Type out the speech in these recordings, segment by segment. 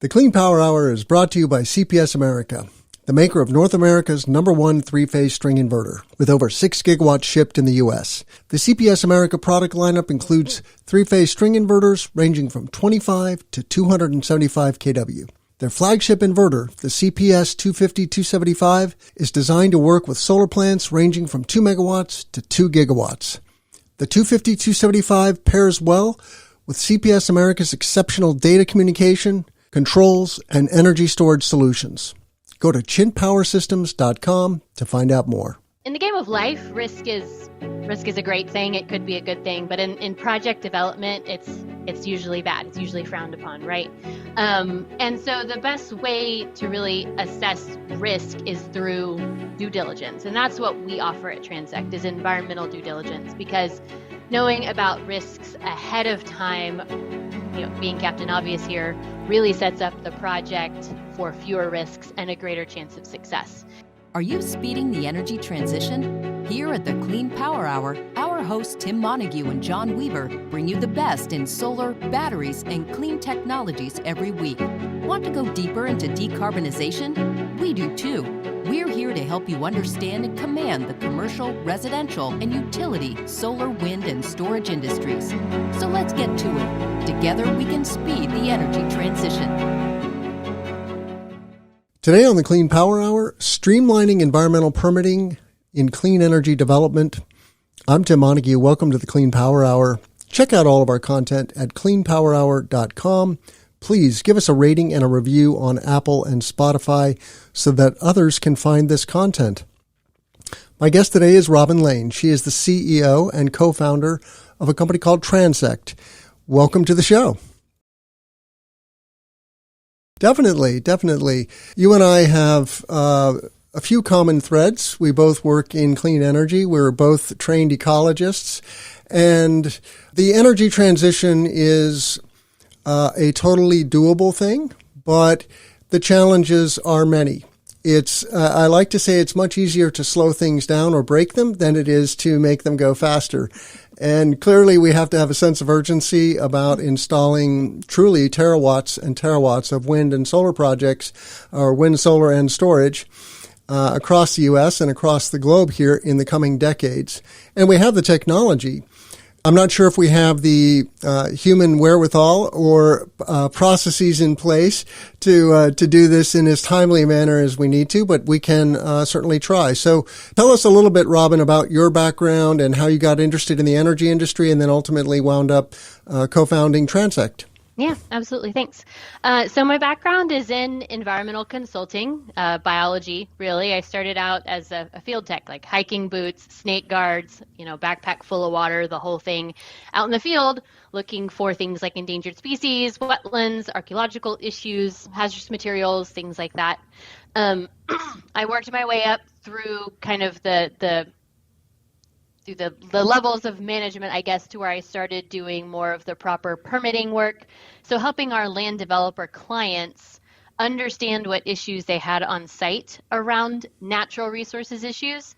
The Clean Power Hour is brought to you by CPS America, the maker of North America's #1 three-phase string inverter, with over 6 gigawatts shipped in the U.S. The CPS America product lineup includes three-phase string inverters ranging from 25 to 275 kW. Their flagship inverter, the CPS 250-275, is designed to work with solar plants ranging from 2 megawatts to 2 gigawatts. The 250-275 pairs well with CPS America's exceptional data communication, controls, and energy storage solutions. Go to chintpowersystems.com to find out more. In the game of life, risk is a great thing. It could be a good thing, but in project development, it's usually bad. It's usually frowned upon, right? And so the best way to really assess risk is through due diligence, and that's what we offer at Transect is environmental due diligence, because knowing about risks ahead of time, being Captain Obvious here, really sets up the project for fewer risks and a greater chance of success. Are you speeding the energy transition? Here at the Clean Power Hour, our hosts Tim Montague and John Weaver bring you the best in solar, batteries, and clean technologies every week. Want to go deeper into decarbonization? We do too. We're here to help you understand and command the commercial, residential, and utility solar, wind, and storage industries. So let's get to it. Together we can speed the energy transition. Today on the Clean Power Hour, streamlining environmental permitting in clean energy development. I'm Tim Montague. Welcome to the Clean Power Hour. Check out all of our content at cleanpowerhour.com. Please give us a rating and a review on Apple and Spotify so that others can find this content. My guest today is Robin Laine. She is the CEO and co-founder of a company called Transect. Welcome to the show. Definitely. You and I have a few common threads. We both work in clean energy. We're both trained ecologists. And the energy transition is a totally doable thing, but the challenges are many. I like to say it's much easier to slow things down or break them than it is to make them go faster. And clearly we have to have a sense of urgency about installing truly terawatts and terawatts of wind and solar projects, or wind, solar, and storage across the U.S. and across the globe here in the coming decades. And we have the technology. I'm not sure if we have the human wherewithal or processes in place to do this in as timely a manner as we need to, but we can certainly try. So tell us a little bit, Robin, about your background and how you got interested in the energy industry and then ultimately wound up co-founding Transect. Yeah, absolutely. Thanks. So my background is in environmental consulting, biology, really. I started out as a field tech, like hiking boots, snake guards, backpack full of water, the whole thing, out in the field, looking for things like endangered species, wetlands, archaeological issues, hazardous materials, things like that. I worked my way up through kind of the levels of management, I guess, to where I started doing more of the proper permitting work. So helping our land developer clients understand what issues they had on site around natural resources issues,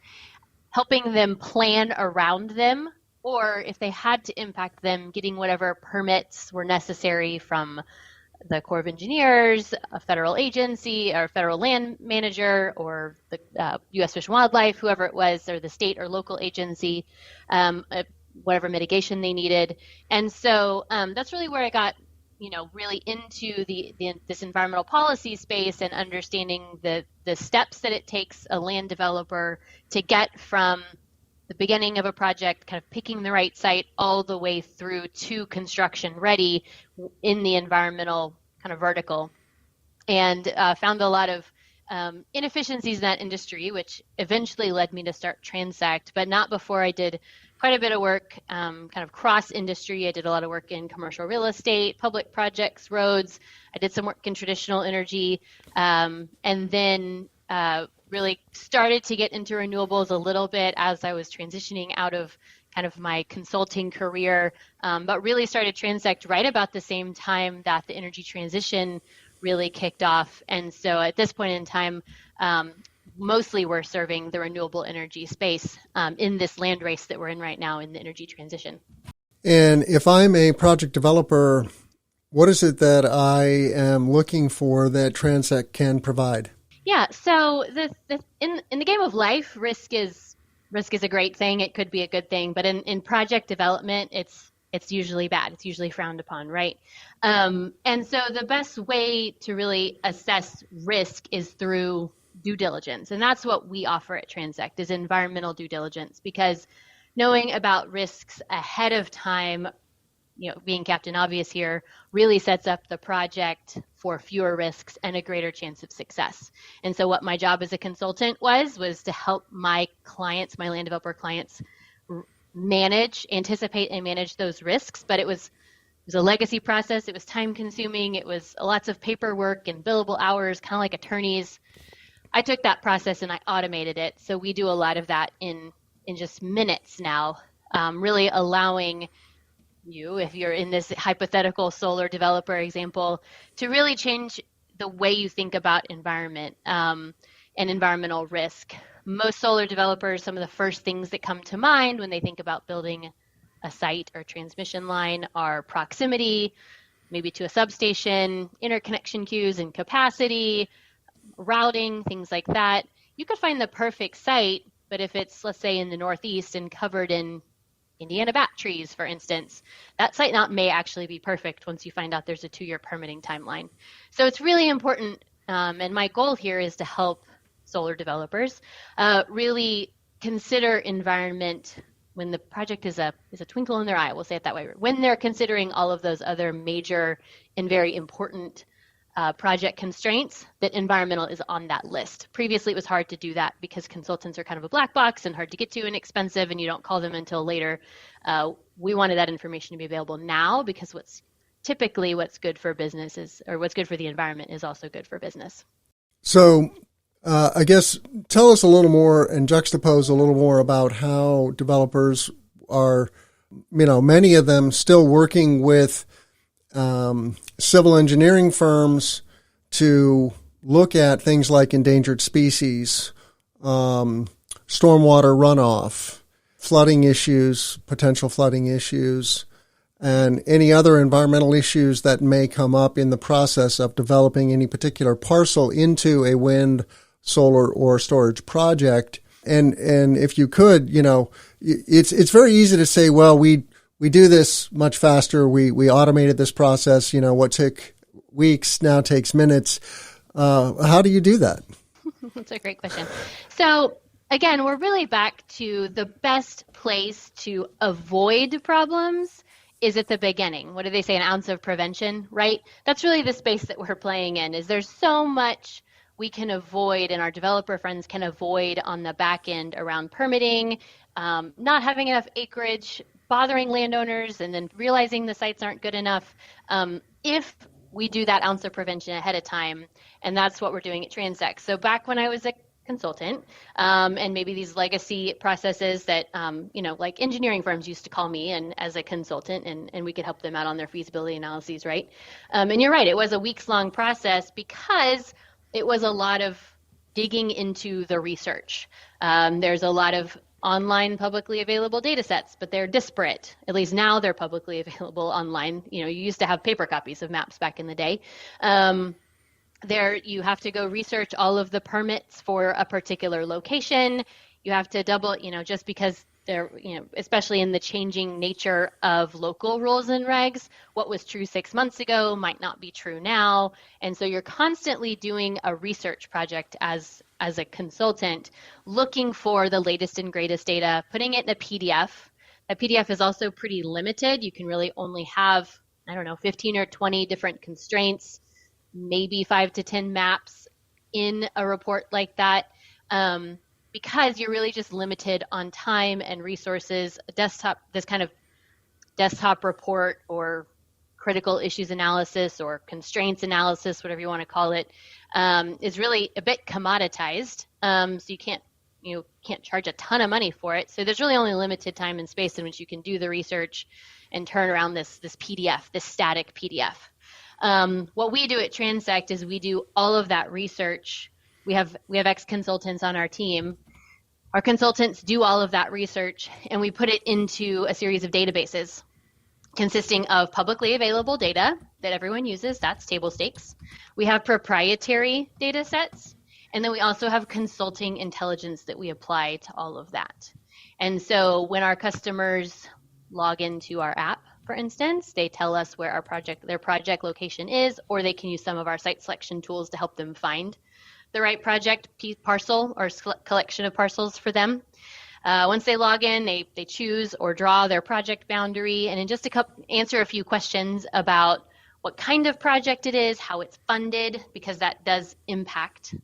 helping them plan around them, or if they had to impact them, getting whatever permits were necessary from the Corps of Engineers, a federal agency, or federal land manager, or the U.S. Fish and Wildlife, whoever it was, or the state or local agency, whatever mitigation they needed. And so that's really where I got, really into this environmental policy space and understanding the steps that it takes a land developer to get from the beginning of a project, kind of picking the right site, all the way through to construction ready in the environmental kind of vertical, and found a lot of inefficiencies in that industry, which eventually led me to start Transect, but not before I did quite a bit of work, kind of cross industry. I did a lot of work in commercial real estate, public projects, roads. I did some work in traditional energy, and then really started to get into renewables a little bit as I was transitioning out of kind of my consulting career, but really started Transect right about the same time that the energy transition really kicked off. And so at this point in time, mostly we're serving the renewable energy space in this land race that we're in right now in the energy transition. And if I'm a project developer What is it that I am looking for that Transect can provide? Yeah, so in the game of life, risk is a great thing. It could be a good thing, but in project development, it's usually bad. It's usually frowned upon, right? And so the best way to really assess risk is through due diligence, and that's what we offer at Transect is environmental due diligence, because knowing about risks ahead of time, being Captain Obvious here, really sets up the project for fewer risks and a greater chance of success. And so what my job as a consultant was to help my clients, my land developer clients, anticipate and manage those risks. But it was a legacy process. It was time consuming. It was lots of paperwork and billable hours, kind of like attorneys. I took that process and I automated it. So we do a lot of that in just minutes now, really allowing you, if you're in this hypothetical solar developer example, to really change the way you think about environment and environmental risk. Most solar developers, some of the first things that come to mind when they think about building a site or transmission line are proximity, maybe to a substation, interconnection queues and capacity, routing, things like that. You could find the perfect site, but if it's, let's say, in the Northeast and covered in Indiana bat trees, for instance, that site may actually be perfect once you find out there's a 2-year permitting timeline. So it's really important, and my goal here is to help solar developers really consider environment when the project is a twinkle in their eye, we'll say it that way, when they're considering all of those other major and very important project constraints, that environmental is on that list. Previously, it was hard to do that because consultants are kind of a black box and hard to get to and expensive, and you don't call them until later. We wanted that information to be available now, because what's good for business or what's good for the environment is also good for business. So I guess tell us a little more and juxtapose a little more about how developers are, many of them still working with civil engineering firms to look at things like endangered species, stormwater runoff, flooding issues, potential flooding issues, and any other environmental issues that may come up in the process of developing any particular parcel into a wind, solar, or storage project. And if you could, it's very easy to say, well, we do this much faster. We automated this process. What took weeks now takes minutes. How do you do that? That's a great question. So again, we're really back to the best place to avoid problems is at the beginning. What do they say? An ounce of prevention, right? That's really the space that we're playing in. Is there's so much we can avoid and our developer friends can avoid on the back end around permitting, not having enough acreage, bothering landowners, and then realizing the sites aren't good enough. If we do that ounce of prevention ahead of time, and that's what we're doing at Transect. So back when I was a consultant, and maybe these legacy processes that, like engineering firms used to call me and as a consultant, and we could help them out on their feasibility analyses, right? And you're right, it was a weeks-long process because it was a lot of digging into the research. There's a lot of online publicly available data sets, but they're disparate. At least now they're publicly available online. You used to have paper copies of maps back in the day. There, you have to go research all of the permits for a particular location. You have to double, just because they're, especially in the changing nature of local rules and regs, what was true 6 months ago might not be true now. And so you're constantly doing a research project as a consultant, looking for the latest and greatest data, putting it in a PDF. A PDF is also pretty limited. You can really only have, 15 or 20 different constraints, maybe 5 to 10 maps in a report like that, because you're really just limited on time and resources. This kind of desktop report or critical issues analysis or constraints analysis, whatever you want to call it, is really a bit commoditized. So you can't charge a ton of money for it. So there's really only limited time and space in which you can do the research and turn around this PDF, this static PDF. What we do at Transect is we do all of that research. We have ex-consultants on our team. Our consultants do all of that research, and we put it into a series of databases consisting of publicly available data that everyone uses. That's table stakes. We have proprietary data sets. And then we also have consulting intelligence that we apply to all of that. And so when our customers log into our app, for instance, they tell us where their project location is, or they can use some of our site selection tools to help them find the right project parcel or collection of parcels for them. Once they log in, they choose or draw their project boundary, and in just answer a few questions about what kind of project it is, how it's funded, because that does impact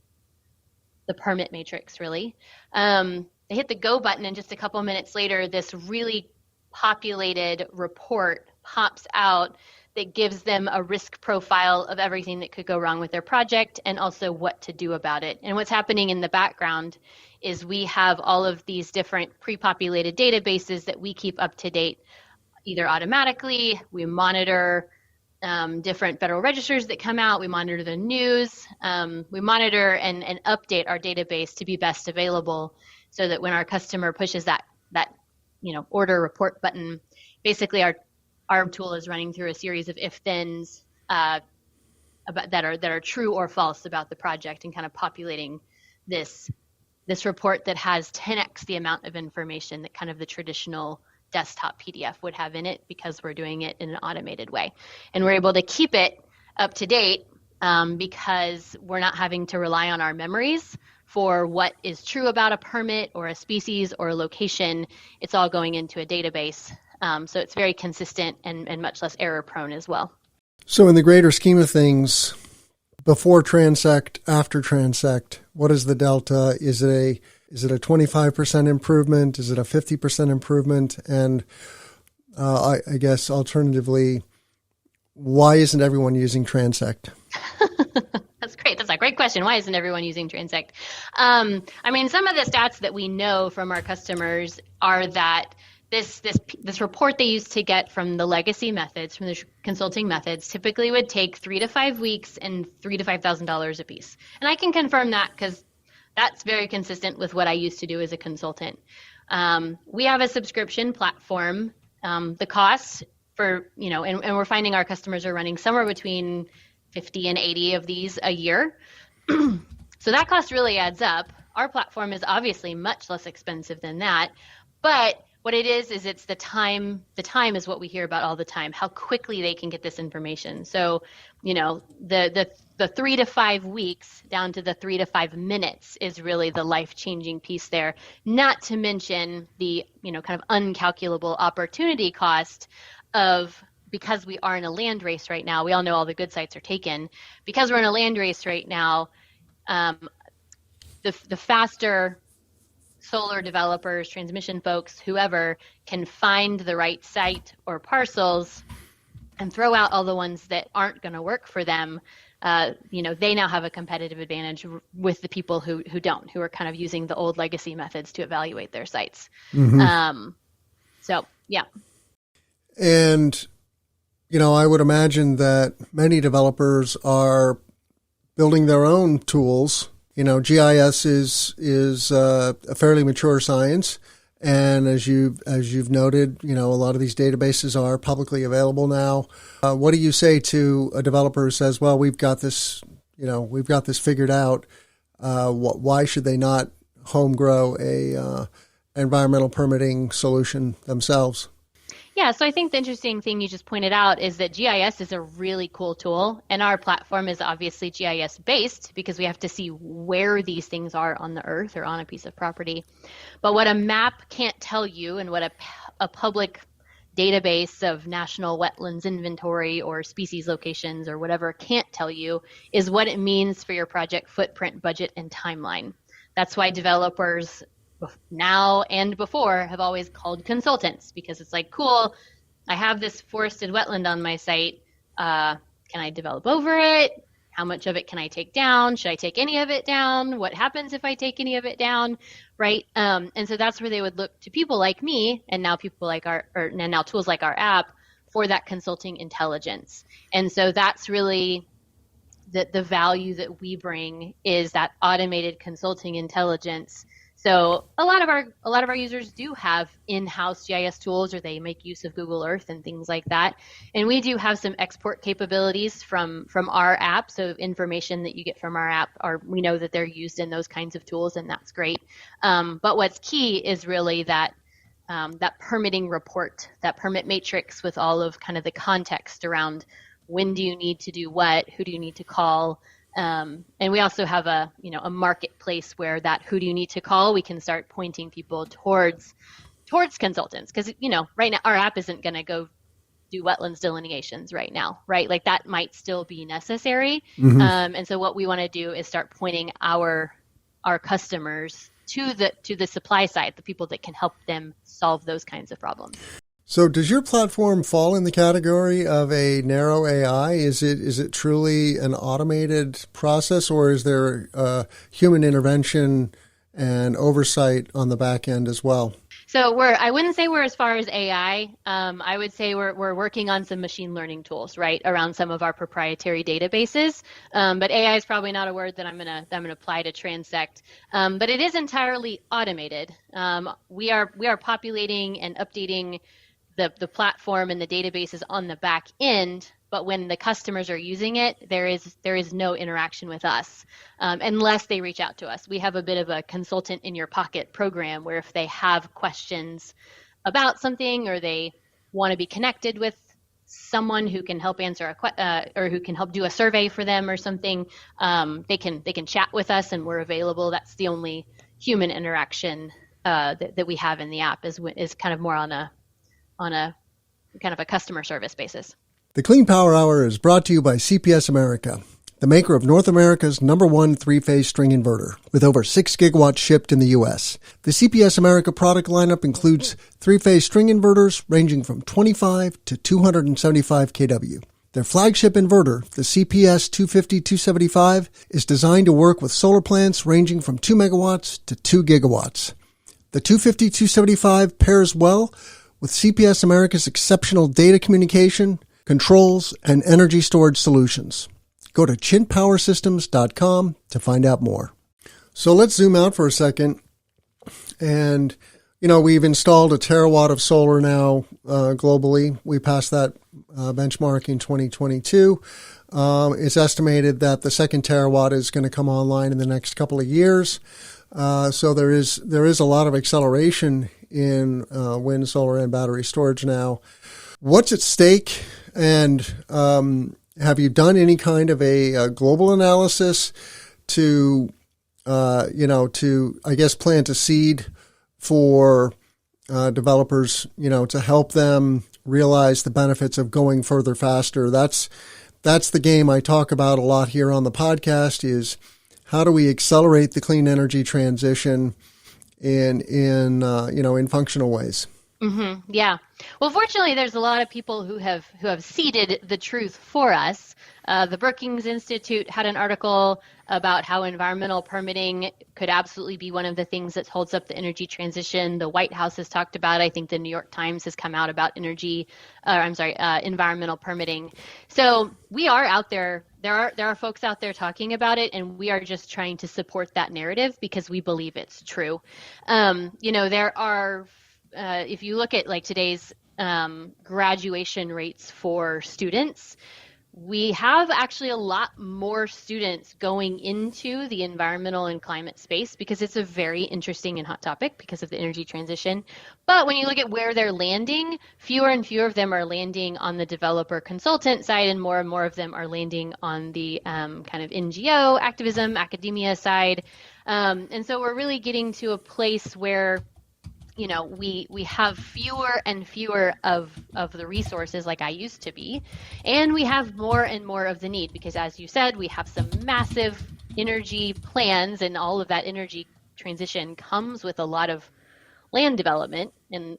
the permit matrix, really. They hit the go button, and just a couple minutes later, this really populated report pops out that gives them a risk profile of everything that could go wrong with their project and also what to do about it. And what's happening in the background is we have all of these different pre-populated databases that we keep up to date, either automatically, we monitor different federal registers that come out, we monitor the news, we monitor and update our database to be best available so that when our customer pushes that order report button, basically our tool is running through a series of if-thens that are true or false about the project and kind of populating this report that has 10x the amount of information that kind of the traditional desktop PDF would have in it, because we're doing it in an automated way. And we're able to keep it up to date because we're not having to rely on our memories for what is true about a permit or a species or a location. It's all going into a database. So it's very consistent and much less error prone as well. So in the greater scheme of things, before Transect, after Transect, what is the delta? Is it a 25% improvement? Is it a 50% improvement? And I guess alternatively, why isn't everyone using Transect? That's great. That's a great question. Why isn't everyone using Transect? Some of the stats that we know from our customers are that this report they used to get from the legacy methods, from the consulting methods, typically would take 3 to 5 weeks and $3,000 to $5,000 a piece. And I can confirm that because that's very consistent with what I used to do as a consultant. We have a subscription platform. The costs for, and we're finding our customers are running somewhere between 50 and 80 of these a year. So that cost really adds up. Our platform is obviously much less expensive than that, but what it is it's the time. The time is what we hear about all the time, how quickly they can get this information. So, the 3 to 5 weeks down to the 3 to 5 minutes is really the life-changing piece there, not to mention the, kind of uncalculable opportunity cost of, because we are in a land race right now, we all know all the good sites are taken. Because we're in a land race right now, the faster solar developers, transmission folks, whoever can find the right site or parcels and throw out all the ones that aren't going to work for them, they now have a competitive advantage with the people who don't, who are kind of using the old legacy methods to evaluate their sites. Mm-hmm. Yeah. And, I would imagine that many developers are building their own tools. GIS is a fairly mature science, and as you've noted, a lot of these databases are publicly available now. What do you say to a developer who says, "Well, we've got this figured out. Why should they not home grow a environmental permitting solution themselves?" Yeah, so I think the interesting thing you just pointed out is that GIS is a really cool tool, and our platform is obviously GIS based because we have to see where these things are on the earth or on a piece of property. But what a map can't tell you, and what a public database of national wetlands inventory or species locations or whatever can't tell you, is what it means for your project footprint, budget, and timeline. That's why developers now and before have always called consultants, because it's like, cool, I have this forested wetland on my site. Can I develop over it? How much of it can I take down? Should I take any of it down? What happens if I take any of it down? Right. And so that's where they would look to people like me, and now people like now tools like our app, for that consulting intelligence. And so that's really the value that we bring, is that automated consulting intelligence, So a lot of our users do have in-house GIS tools, or they make use of Google Earth and things like that. And we do have some export capabilities from our app. So information that you get from our app, we know that they're used in those kinds of tools, and that's great. But what's key is really that permitting report, that permit matrix with all of kind of the context around when do you need to do what, who do you need to call. And we also have a marketplace where that who do you need to call, we can start pointing people towards consultants, because right now our app isn't going to go do wetlands delineations right now, right? Like that might still be necessary. Mm-hmm. And so what we want to do is start pointing our customers to the supply side, the people that can help them solve those kinds of problems. So does your platform fall in the category of a narrow AI? Is it truly an automated process, or is there human intervention and oversight on the back end as well? So I wouldn't say we're as far as AI. I would say we're working on some machine learning tools, right, around some of our proprietary databases. But AI is probably not a word that I'm gonna apply to Transect. But it is entirely automated. We are populating and updating the platform and the databases on the back end, but when the customers are using it, there is no interaction with us unless they reach out to us. We have a bit of a consultant in your pocket program where if they have questions about something, or they want to be connected with someone who can help answer or who can help do a survey for them or something, they can chat with us, and we're available. That's the only human interaction that we have in the app is kind of more on a kind of a customer service basis. The Clean Power Hour is brought to you by CPS America, the maker of North America's #1 three-phase string inverter, with over 6 gigawatts shipped in the U.S. The CPS America product lineup includes three-phase string inverters ranging from 25 to 275 kW. Their flagship inverter, the CPS 250-275, is designed to work with solar plants ranging from 2 megawatts to 2 gigawatts. The 250-275 pairs well with CPS America's exceptional data communication, controls, and energy storage solutions. Go to chintpowersystems.com to find out more. So let's zoom out for a second. And, we've installed a terawatt of solar now globally. We passed that benchmark in 2022. It's estimated that the second terawatt is going to come online in the next couple of years. So there is a lot of acceleration in wind, solar, and battery storage now. What's at stake, and have you done any kind of a global analysis to plant a seed for developers, to help them realize the benefits of going further faster? That's the game I talk about a lot here on the podcast, is how do we accelerate the clean energy transition in functional ways? Mm-hmm. Yeah. Well, fortunately, there's a lot of people who have seeded the truth for us. The Brookings Institute had an article about how environmental permitting could absolutely be one of the things that holds up the energy transition. The White House has talked about it. I think the New York Times has come out about environmental permitting. So we are out there. There are folks out there talking about it, and we are just trying to support that narrative because we believe it's true. There are, if you look at like today's graduation rates for students, we have actually a lot more students going into the environmental and climate space because it's a very interesting and hot topic because of the energy transition. But when you look at where they're landing, fewer and fewer of them are landing on the developer consultant side, and more of them are landing on the kind of NGO activism, academia side. And so we're really getting to a place where we have fewer and fewer of the resources like I used to be, and we have more and more of the need because, as you said, we have some massive energy plans, and all of that energy transition comes with a lot of land development, and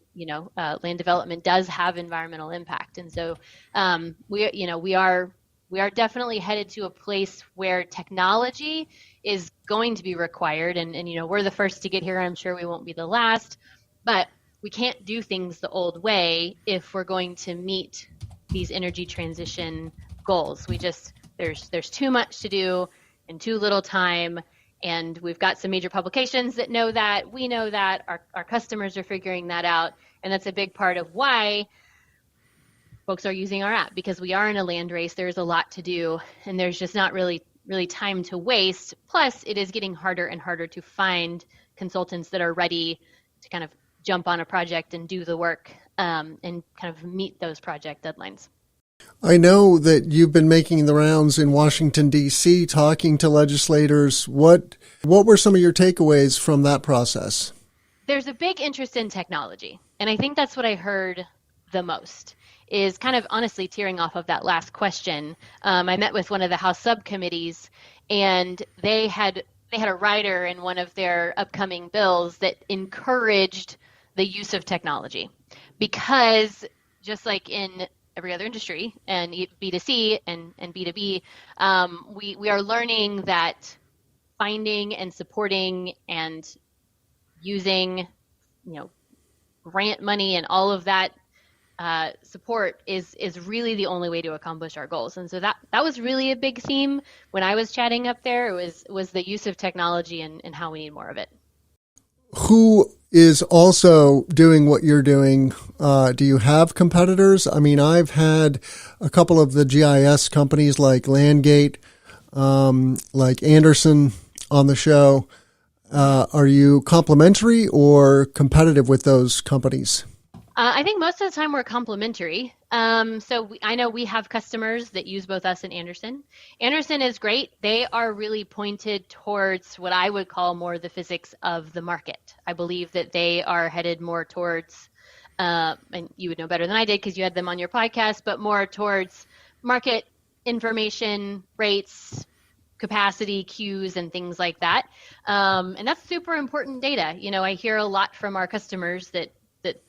land development does have environmental impact, and so we are definitely headed to a place where technology is going to be required, and we're the first to get here. I'm sure we won't be the last. But we can't do things the old way if we're going to meet these energy transition goals. There's too much to do and too little time, And we've got some major publications that know that. We know that. Our customers are figuring that out. And that's a big part of why folks are using our app, because we are in a land race. There's a lot to do, and there's just not really time to waste. Plus, it is getting harder and harder to find consultants that are ready to kind of jump on a project and do the work and kind of meet those project deadlines. I know that you've been making the rounds in Washington, D.C., talking to legislators. What were some of your takeaways from that process? There's a big interest in technology, and I think that's what I heard the most, is kind of honestly tearing off of that last question. I met with one of the House subcommittees, and they had a rider in one of their upcoming bills that encouraged the use of technology, because just like in every other industry, and B2C and B2B, we are learning that finding and supporting and using, grant money and all of that support is really the only way to accomplish our goals. And so that was really a big theme when I was chatting up there. It was the use of technology and how we need more of it. Who is also doing what you're doing? Do you have competitors? I mean, I've had a couple of the GIS companies like Landgate, like Anderson on the show. Are you complementary or competitive with those companies? I think most of the time we're complementary. I know we have customers that use both us and Anderson. Anderson is great. They are really pointed towards what I would call more the physics of the market. I believe that they are headed more towards, and you would know better than I did because you had them on your podcast, but more towards market information, rates, capacity, queues, and things like that. And that's super important data. I hear a lot from our customers that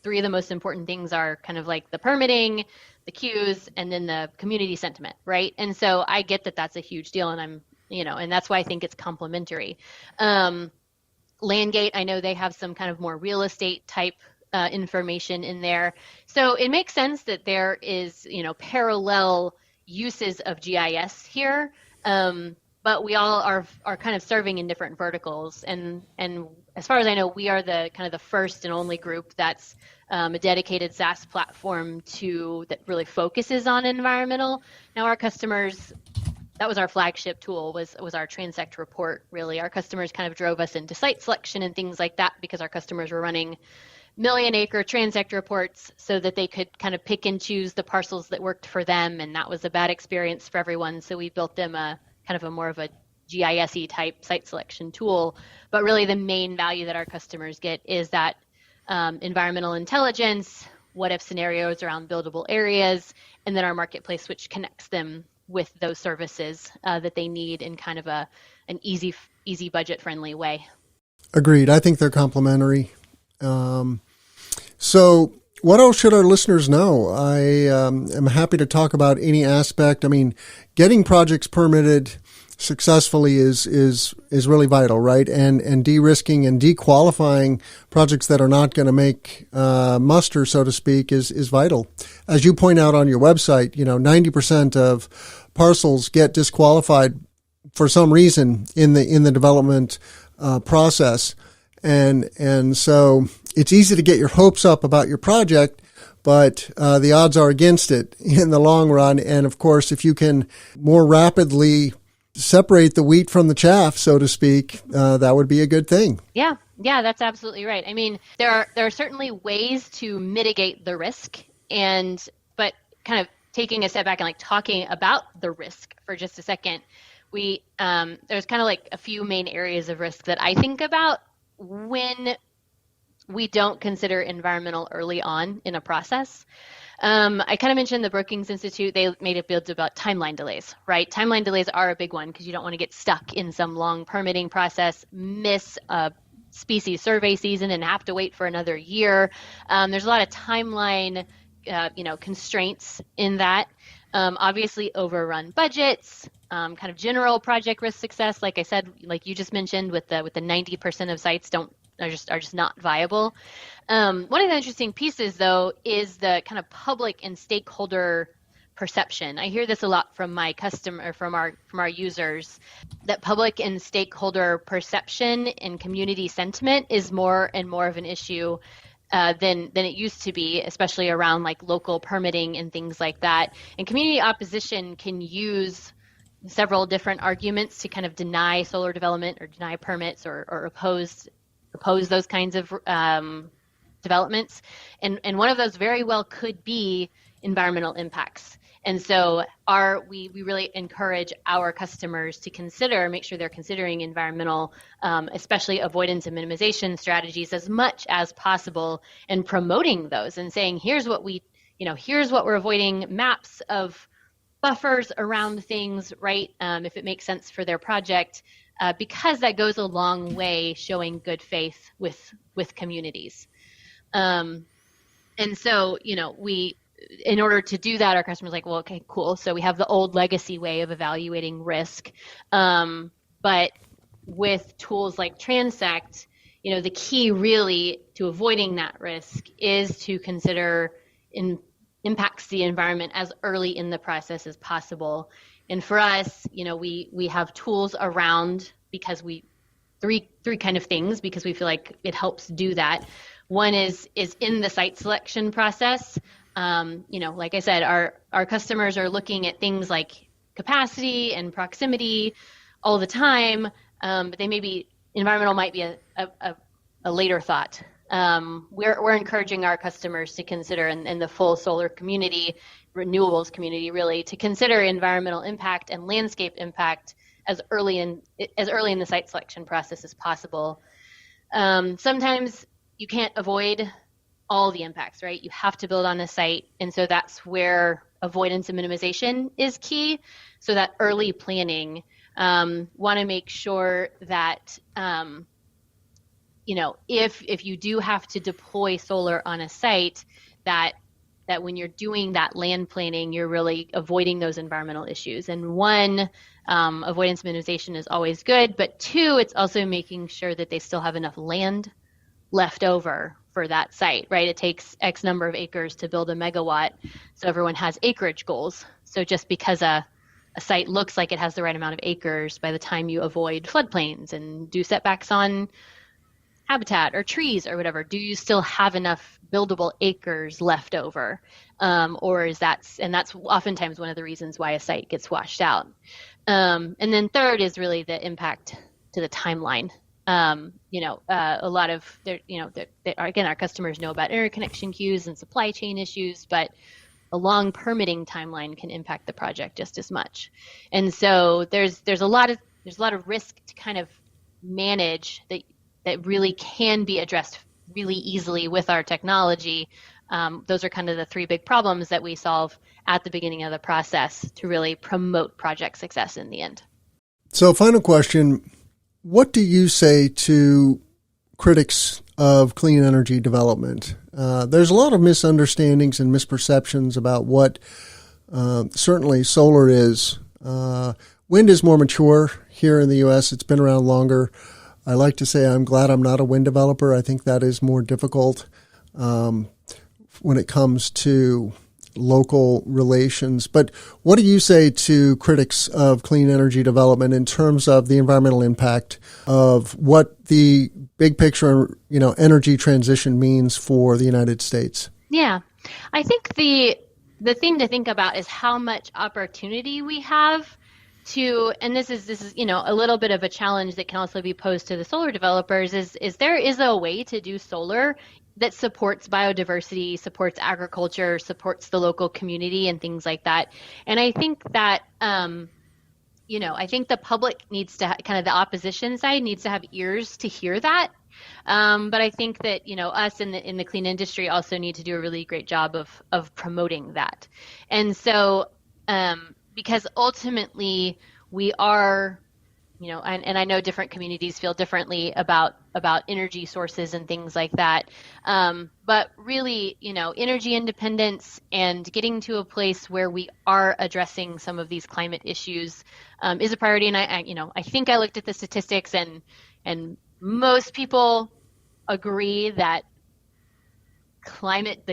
three of the most important things are kind of like the permitting, the queues, and then the community sentiment, right? And so I get that that's a huge deal, and and that's why I think it's complementary. Landgate, I know they have some kind of more real estate type information in there. So it makes sense that there is, parallel uses of GIS here. But we all are kind of serving in different verticals, and as far as I know, we are the kind of the first and only group that's a dedicated SaaS platform that really focuses on environmental. Now, our customers, that was our flagship tool, was our Transect report. Really, our customers kind of drove us into site selection and things like that because our customers were running million-acre Transect reports so that they could kind of pick and choose the parcels that worked for them, and that was a bad experience for everyone. So we built them kind of a more of a GIS-y type site selection tool. But really the main value that our customers get is that environmental intelligence, what if scenarios around buildable areas, and then our marketplace, which connects them with those services that they need in kind of an easy budget friendly way. Agreed. I think they're complementary. So what else should our listeners know? I am happy to talk about any aspect. I mean, getting projects permitted successfully is really vital, right? And de-risking and dequalifying projects that are not going to make muster, so to speak, is vital. As you point out on your website, 90% of parcels get disqualified for some reason in the development process, and so it's easy to get your hopes up about your project, but the odds are against it in the long run. And of course, if you can more rapidly separate the wheat from the chaff, so to speak, that would be a good thing. Yeah, that's absolutely right. I mean, there are certainly ways to mitigate the risk, but kind of taking a step back and talking about the risk for just a second, there's kind of a few main areas of risk that I think about when we don't consider environmental early on in a process. I kind of mentioned the Brookings Institute. They made a build about timeline delays, right? Timeline delays are a big one because you don't want to get stuck in some long permitting process, miss a species survey season and have to wait for another year. There's a lot of timeline, constraints in that. Obviously overrun budgets, kind of general project risk success. Like I said, like you just mentioned with the 90% of sites are just not viable. One of the interesting pieces, though, is the kind of public and stakeholder perception. I hear this a lot from my customer, from our users, that public and stakeholder perception and community sentiment is more and more of an issue than it used to be, especially around like local permitting and things like that. And community opposition can use several different arguments to kind of deny solar development or deny permits or oppose those kinds of developments. And one of those very well could be environmental impacts. And so we really encourage our customers to make sure they're considering environmental, especially avoidance and minimization strategies as much as possible, and promoting those and saying, here's what we're avoiding, maps of buffers around things, right? If it makes sense for their project, because that goes a long way showing good faith with communities. And so, in order to do that, our customers are like, well, okay, cool. So we have the old legacy way of evaluating risk. But with tools like Transect, the key really to avoiding that risk is to consider impacts to the environment as early in the process as possible. And for us, we have tools around three kind of things, because we feel like it helps do that. One is in the site selection process. Like I said, our customers are looking at things like capacity and proximity all the time, but environmental might be a later thought. We're encouraging our customers to consider, and the full solar community, renewables community really, to consider environmental impact and landscape impact as early in the site selection process as possible. Sometimes you can't avoid all the impacts, right? You have to build on a site. And so that's where avoidance and minimization is key. So that early planning, want to make sure that, if you do have to deploy solar on a site, that when you're doing that land planning, you're really avoiding those environmental issues. And one, avoidance minimization is always good, but two, it's also making sure that they still have enough land left over for that site, right? It takes X number of acres to build a megawatt, so everyone has acreage goals. So just because a site looks like it has the right amount of acres, by the time you avoid floodplains and do setbacks on habitat or trees or whatever, do you still have enough buildable acres left over? Or that's oftentimes one of the reasons why a site gets washed out. And then third is really the impact to the timeline. A lot of our customers know about interconnection queues and supply chain issues, but a long permitting timeline can impact the project just as much. And so there's a lot of risk to kind of manage that really can be addressed really easily with our technology. Those are kind of the three big problems that we solve at the beginning of the process to really promote project success in the end. So final question. What do you say to critics of clean energy development? There's a lot of misunderstandings and misperceptions about what certainly solar is. Wind is more mature here in the U.S. It's been around longer. I like to say I'm glad I'm not a wind developer. I think that is more difficult when it comes to local relations. But what do you say to critics of clean energy development in terms of the environmental impact of what the big picture, energy transition means for the United States? Yeah, I think the thing to think about is how much opportunity we have to, and this is a little bit of a challenge that can also be posed to the solar developers, is there is a way to do solar that supports biodiversity, supports agriculture, supports the local community and things like that. And I think that, I think the public needs to, kind of the opposition side needs to have ears to hear that. But I think that, us in the clean industry also need to do a really great job of promoting that. And so, because ultimately we are, and I know different communities feel differently about energy sources and things like that. But really, energy independence and getting to a place where we are addressing some of these climate issues is a priority. And I think I looked at the statistics, and most people agree that climate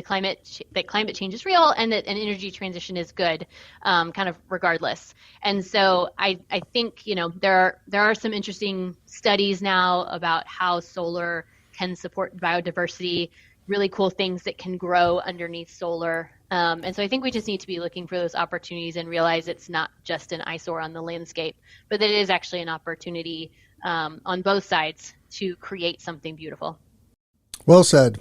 change is real and that an energy transition is good, kind of regardless. And so I think, there are some interesting studies now about how solar can support biodiversity, really cool things that can grow underneath solar. And so I think we just need to be looking for those opportunities and realize it's not just an eyesore on the landscape, but that it is actually an opportunity on both sides to create something beautiful. Well said.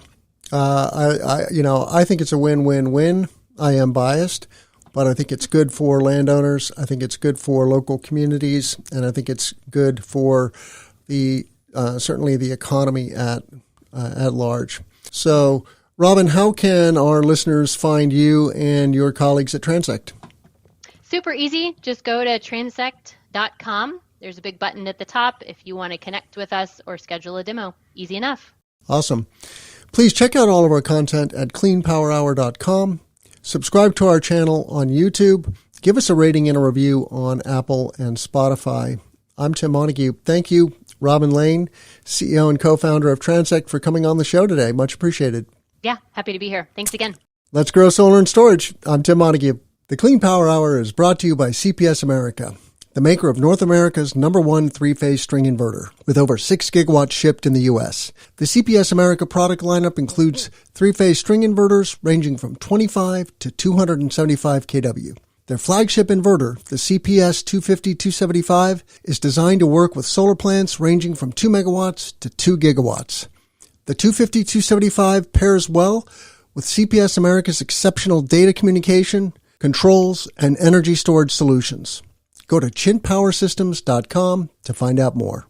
I think it's a win-win-win. I am biased, but I think it's good for landowners. I think it's good for local communities, and I think it's good for the certainly the economy at large. So, Robin, how can our listeners find you and your colleagues at Transect? Super easy. Just go to transect.com. There's a big button at the top if you want to connect with us or schedule a demo. Easy enough. Awesome. Please check out all of our content at cleanpowerhour.com. Subscribe to our channel on YouTube. Give us a rating and a review on Apple and Spotify. I'm Tim Montague. Thank you, Robin Laine, CEO and co-founder of Transect, for coming on the show today. Much appreciated. Yeah, happy to be here. Thanks again. Let's grow solar and storage. I'm Tim Montague. The Clean Power Hour is brought to you by CPS America, the maker of North America's #1 three-phase string inverter, with over 6 gigawatts shipped in the U.S. The CPS America product lineup includes three-phase string inverters ranging from 25 to 275 kW. Their flagship inverter, the CPS 250-275, is designed to work with solar plants ranging from 2 megawatts to 2 gigawatts. The 250-275 pairs well with CPS America's exceptional data communication, controls, and energy storage solutions. Go to chintpowersystems.com to find out more.